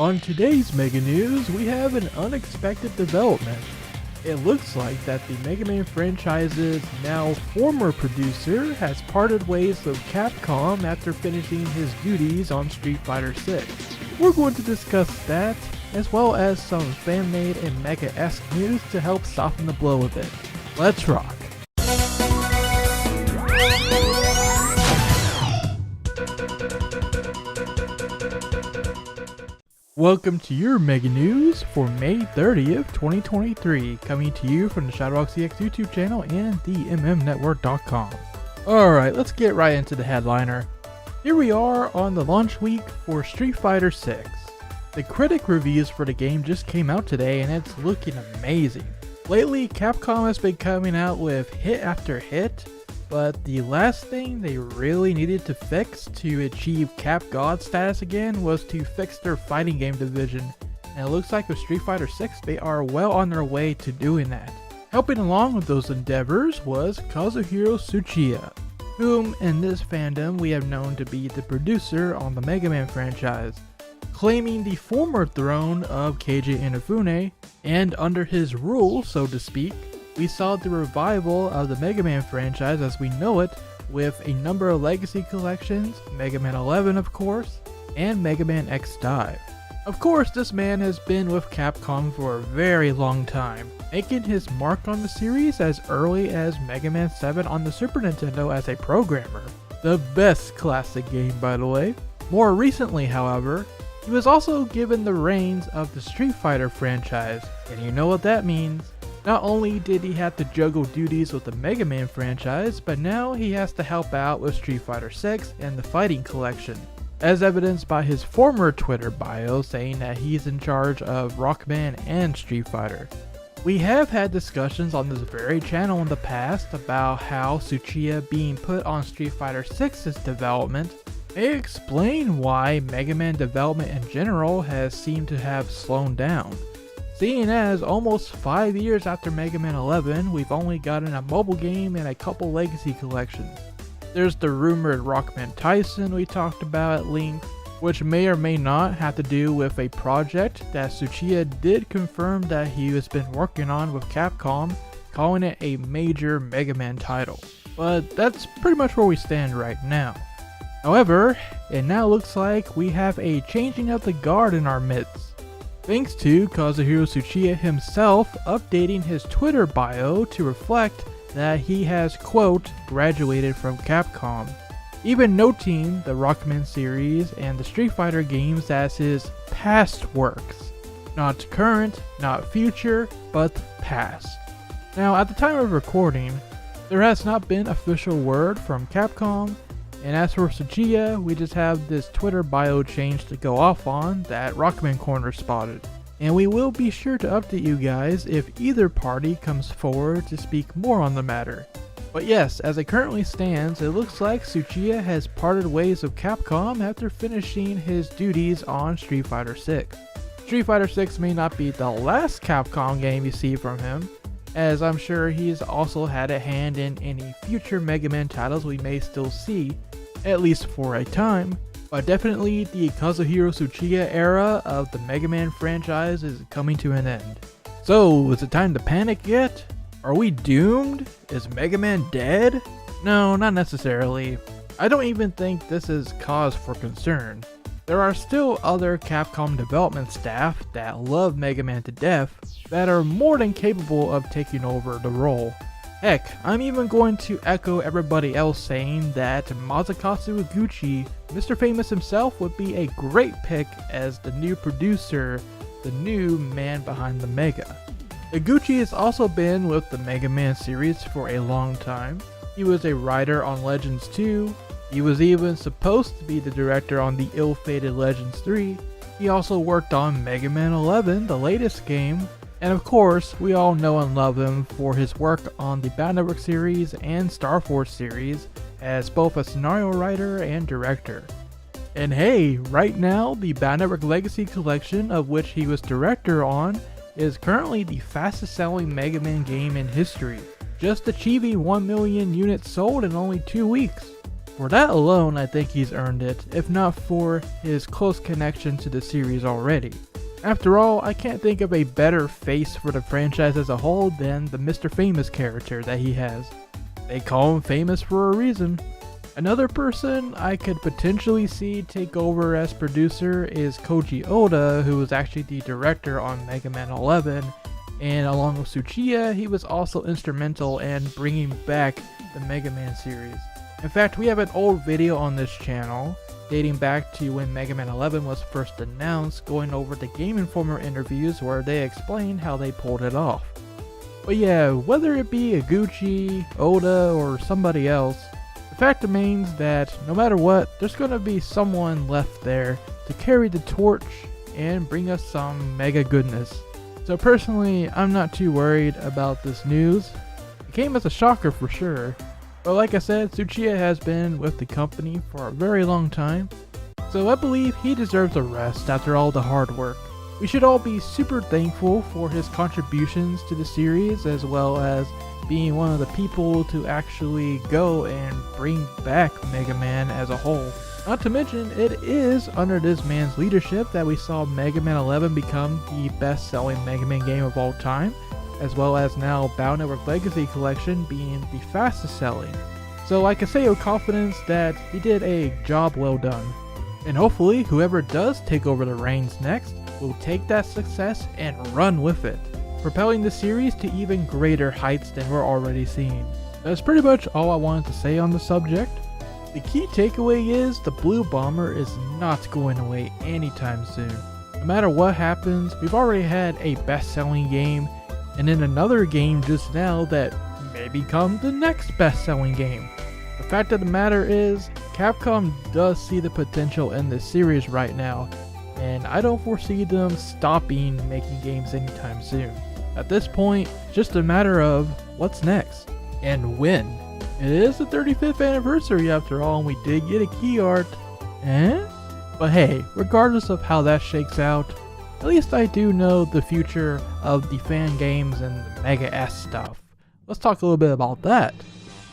On today's Mega News, we have an unexpected development. It looks like that the Mega Man franchise's now former producer has parted ways with Capcom after finishing his duties on Street Fighter 6. We're going to discuss that, as well as some fan-made and MegaMan.EXE news to help soften the blow a bit. Let's rock! Welcome to your Mega News for May 30th, 2023, coming to you from the ShadowRockZX YouTube channel and the MMNetwork.com. Alright, let's get right into the headliner. Here we are on the launch week for Street Fighter 6. The critic reviews for the game just came out today and it's looking amazing. Lately, Capcom has been coming out with hit after hit, but the last thing they really needed to fix to achieve Cap God status again was to fix their fighting game division, and it looks like with Street Fighter 6 they are well on their way to doing that. Helping along with those endeavors was Kazuhiro Tsuchiya, whom in this fandom we have known to be the producer on the Mega Man franchise, claiming the former throne of Keiji Inafune, and under his rule, so to speak, we saw the revival of the Mega Man franchise as we know it with a number of legacy collections, MegaMan.EXE of course, and MegaMan.EXE Dive. Of course, this man has been with Capcom for a very long time, making his mark on the series as early as Mega Man 7 on the Super Nintendo as a programmer. The best classic game, by the way. More recently, however, he was also given the reins of the Street Fighter franchise, and you know what that means. Not only did he have to juggle duties with the Mega Man franchise, but now he has to help out with Street Fighter 6 and the Fighting Collection, as evidenced by his former Twitter bio saying that he's in charge of Rockman and Street Fighter. We have had discussions on this very channel in the past about how Tsuchiya being put on Street Fighter 6's development may explain why Mega Man development in general has seemed to have slowed down. Seeing as almost 5 years after Mega Man 11, we've only gotten a mobile game and a couple legacy collections. There's the rumored Rockman Tyson we talked about at length, which may or may not have to do with a project that Tsuchiya did confirm that he has been working on with Capcom, calling it a major Mega Man title. But that's pretty much where we stand right now. However, it now looks like we have a changing of the guard in our midst, thanks to Kazuhiro Tsuchiya himself updating his Twitter bio to reflect that he has, quote, graduated from Capcom, even noting the Rockman series and the Street Fighter games as his past works. Not current, not future, but past. Now, at the time of recording, there has not been official word from Capcom, and as for Tsuchiya, we just have this Twitter bio change to go off on that Rockman Corner spotted. And we will be sure to update you guys if either party comes forward to speak more on the matter. But yes, as it currently stands, it looks like Tsuchiya has parted ways with Capcom after finishing his duties on Street Fighter 6. Street Fighter 6 may not be the last Capcom game you see from him, as I'm sure he's also had a hand in any future Mega Man titles we may still see, at least for a time, but definitely the Kazuhiro Tsuchiya era of the Mega Man franchise is coming to an end. So, is it time to panic yet? Are we doomed? Is Mega Man dead? No, not necessarily. I don't even think this is cause for concern. There are still other Capcom development staff that love Mega Man to death that are more than capable of taking over the role. Heck, I'm even going to echo everybody else saying that Masakazu Iguchi, Mr. Famous himself, would be a great pick as the new producer, the new man behind the Mega. Iguchi has also been with the Mega Man series for a long time. He was a writer on Legends 2, he was even supposed to be the director on the ill-fated Legends 3, he also worked on Mega Man 11, the latest game, and of course, we all know and love him for his work on the Bandai series and Star Force series as both a scenario writer and director. And hey, right now, the Bandai Legacy Collection, of which he was director on, is currently the fastest selling Mega Man game in history, just achieving 1 million units sold in only 2 weeks. For that alone, I think he's earned it, if not for his close connection to the series already. After all, I can't think of a better face for the franchise as a whole than the Mr. Famous character that he has. They call him Famous for a reason. Another person I could potentially see take over as producer is Koji Oda, who was actually the director on Mega Man 11, and along with Tsuchiya, he was also instrumental in bringing back the Mega Man series. In fact, we have an old video on this channel dating back to when Mega Man 11 was first announced, going over the Game Informer interviews where they explained how they pulled it off. But yeah, whether it be Iguchi, Oda, or somebody else, the fact remains that no matter what, there's going to be someone left there to carry the torch and bring us some mega goodness. So personally, I'm not too worried about this news. It came as a shocker for sure, but like I said, Tsuchiya has been with the company for a very long time, so I believe he deserves a rest after all the hard work. We should all be super thankful for his contributions to the series, as well as being one of the people to actually go and bring back Mega Man as a whole. Not to mention, it is under this man's leadership that we saw Mega Man 11 become the best-selling Mega Man game of all time, as well as now Battle Network Legacy Collection being the fastest selling. So I can say with confidence that he did a job well done. And hopefully whoever does take over the reins next will take that success and run with it, propelling the series to even greater heights than we're already seeing. That's pretty much all I wanted to say on the subject. The key takeaway is the Blue Bomber is not going away anytime soon. No matter what happens, we've already had a best-selling game, and in another game just now that may become the next best-selling game. The fact of the matter is, Capcom does see the potential in this series right now, and I don't foresee them stopping making games anytime soon. At this point, it's just a matter of what's next, and when. It is the 35th anniversary after all, and we did get a key art, But hey, regardless of how that shakes out, at least I do know the future of the fan games and the MegaMan.EXE stuff. Let's talk a little bit about that.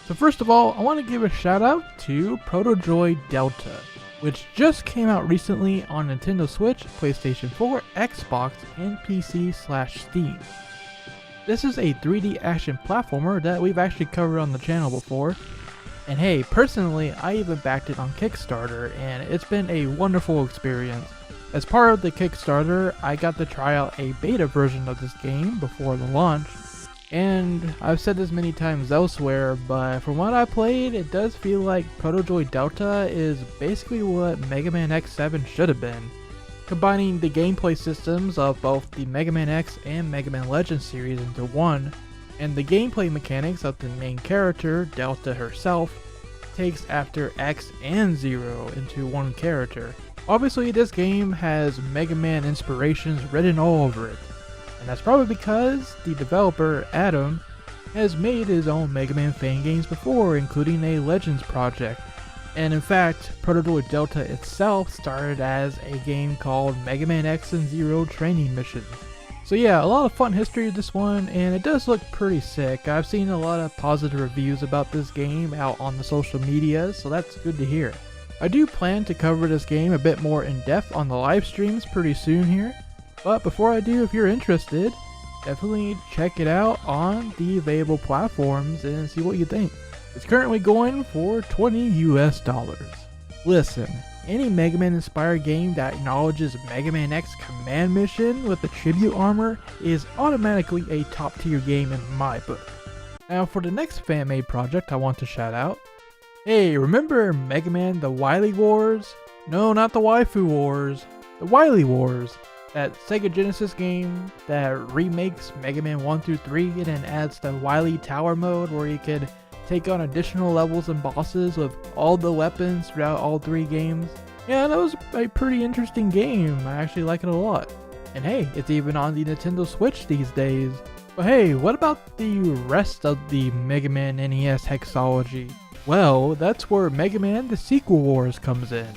So first of all, I want to give a shout out to Protodroid DeLTA, which just came out recently on Nintendo Switch, PlayStation 4, Xbox, and PC/Steam. This is a 3D action platformer that we've actually covered on the channel before. And hey, personally, I even backed it on Kickstarter, and it's been a wonderful experience. As part of the Kickstarter, I got to try out a beta version of this game before the launch. And I've said this many times elsewhere, but from what I played, it does feel like Protodroid DeLTA is basically what Mega Man X7 should have been, combining the gameplay systems of both the Mega Man.EXE and Mega Man Legends series into one, and the gameplay mechanics of the main character, DeLTA herself, takes after X and Zero into one character. Obviously, this game has Mega Man inspirations written all over it, and that's probably because the developer, Adam, has made his own Mega Man fan games before, including a Legends project. And in fact, Protodroid DeLTA itself started as a game called Mega Man X and Zero Training Mission. So yeah, a lot of fun history of this one, and it does look pretty sick. I've seen a lot of positive reviews about this game out on the social media, so that's good to hear. I do plan to cover this game a bit more in depth on the live streams pretty soon here, but before I do, if you're interested, definitely check it out on the available platforms and see what you think. It's currently going for $20 US. Listen, any Mega Man inspired game that acknowledges Mega Man.EXE command mission with the tribute armor is automatically a top tier game in my book. Now for the next fan made project I want to shout out. Hey, remember Mega Man the Wily Wars? No, not the Waifu Wars. The Wily Wars. That Sega Genesis game that remakes Mega Man 1 through 3 and then adds the Wily Tower mode where you could take on additional levels and bosses with all the weapons throughout all 3 games. Yeah, that was a pretty interesting game. I actually like it a lot. And hey, it's even on the Nintendo Switch these days. But hey, what about the rest of the Mega Man NES hexology? Well, that's where Mega Man The Sequel Wars comes in.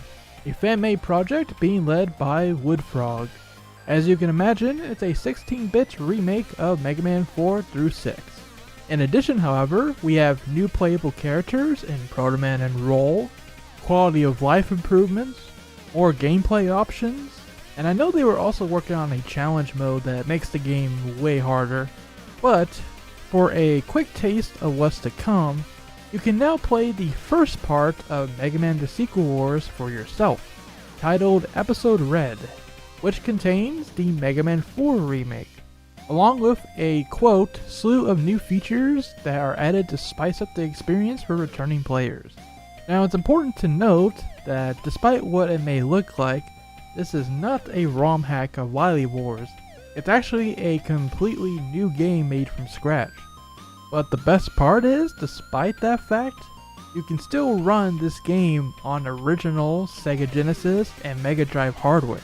A fan-made project being led by Woodfrog. As you can imagine, it's a 16-bit remake of Mega Man 4 through 6. In addition, however, we have new playable characters in Protoman and Roll, quality of life improvements, more gameplay options, and I know they were also working on a challenge mode that makes the game way harder. But for a quick taste of what's to come, you can now play the first part of Mega Man The Sequel Wars for yourself, titled Episode Red, which contains the Mega Man 4 remake, along with a quote slew of new features that are added to spice up the experience for returning players. Now it's important to note that despite what it may look like, this is not a ROM hack of Wily Wars. It's actually a completely new game made from scratch. But the best part is, despite that fact, you can still run this game on original Sega Genesis and Mega Drive hardware.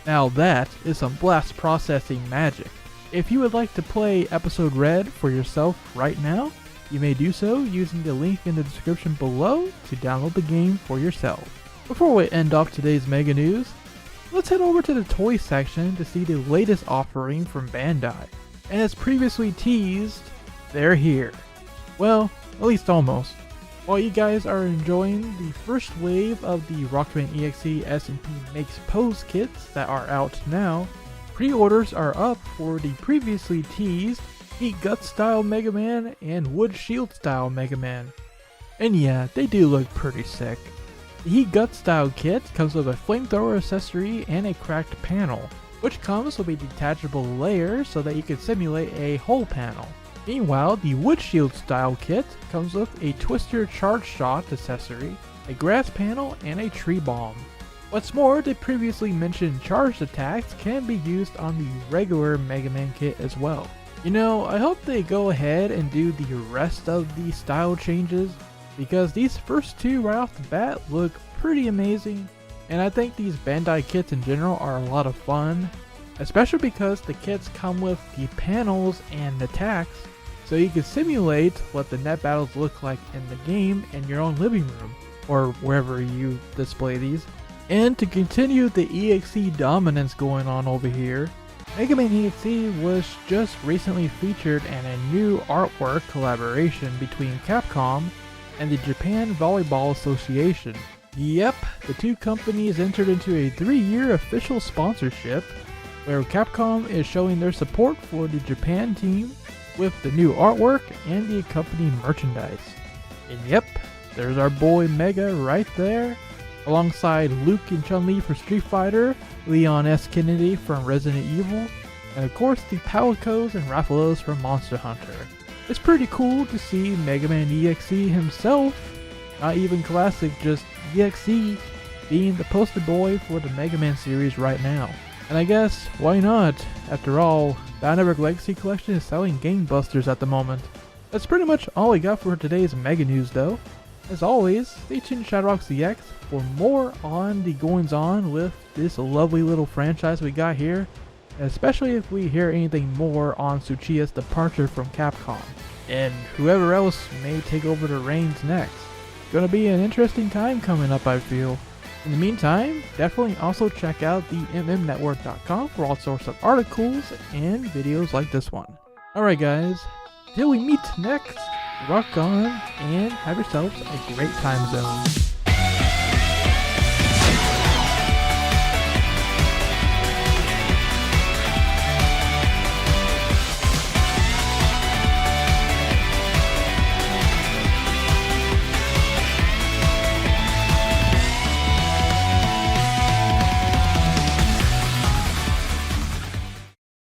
Now that is some blast processing magic. If you would like to play Episode Red for yourself right now, you may do so using the link in the description below to download the game for yourself. Before we end off today's Mega News, let's head over to the toy section to see the latest offering from Bandai. And as previously teased, they're here. Well, at least almost. While you guys are enjoying the first wave of the Rockman.EXE S&P Makes Pose kits that are out now, pre-orders are up for the previously teased Heat Gut style Mega Man and Wood Shield style Mega Man. And yeah, they do look pretty sick. The Heat Gut style kit comes with a flamethrower accessory and a cracked panel, which comes with a detachable layer so that you can simulate a whole panel. Meanwhile, the Wood Shield style kit comes with a Twister Charge Shot accessory, a grass panel, and a tree bomb. What's more, the previously mentioned charged attacks can be used on the regular Mega Man kit as well. You know, I hope they go ahead and do the rest of the style changes, because these first two right off the bat look pretty amazing, and I think these Bandai kits in general are a lot of fun, especially because the kits come with the panels and attacks, so you can simulate what the net battles look like in the game in your own living room, or wherever you display these. And to continue the EXE dominance going on over here, MegaMan.EXE was just recently featured in a new artwork collaboration between Capcom and the Japan Volleyball Association. Yep, the two companies entered into a 3-year official sponsorship, where Capcom is showing their support for the Japan team with the new artwork and the accompanying merchandise. And yep, there's our boy Mega right there, alongside Luke and Chun-Li for Street Fighter, Leon S. Kennedy from Resident Evil, and of course the Palicos and Raffalos from Monster Hunter. It's pretty cool to see Mega Man.EXE himself, not even classic, just EXE, being the poster boy for the Mega Man series right now. And I guess, why not? After all, Bandai Legacy Collection is selling gangbusters at the moment. That's pretty much all I got for today's Mega News though. As always, stay tuned to ShadowRockZX for more on the goings on with this lovely little franchise we got here, especially if we hear anything more on Tsuchiya's departure from Capcom, and whoever else may take over the reins next. Gonna be an interesting time coming up, I feel. In the meantime, definitely also check out the MMNetwork.com for all sorts of articles and videos like this one. Alright guys, till we meet next, rock on and have yourselves a great time zone.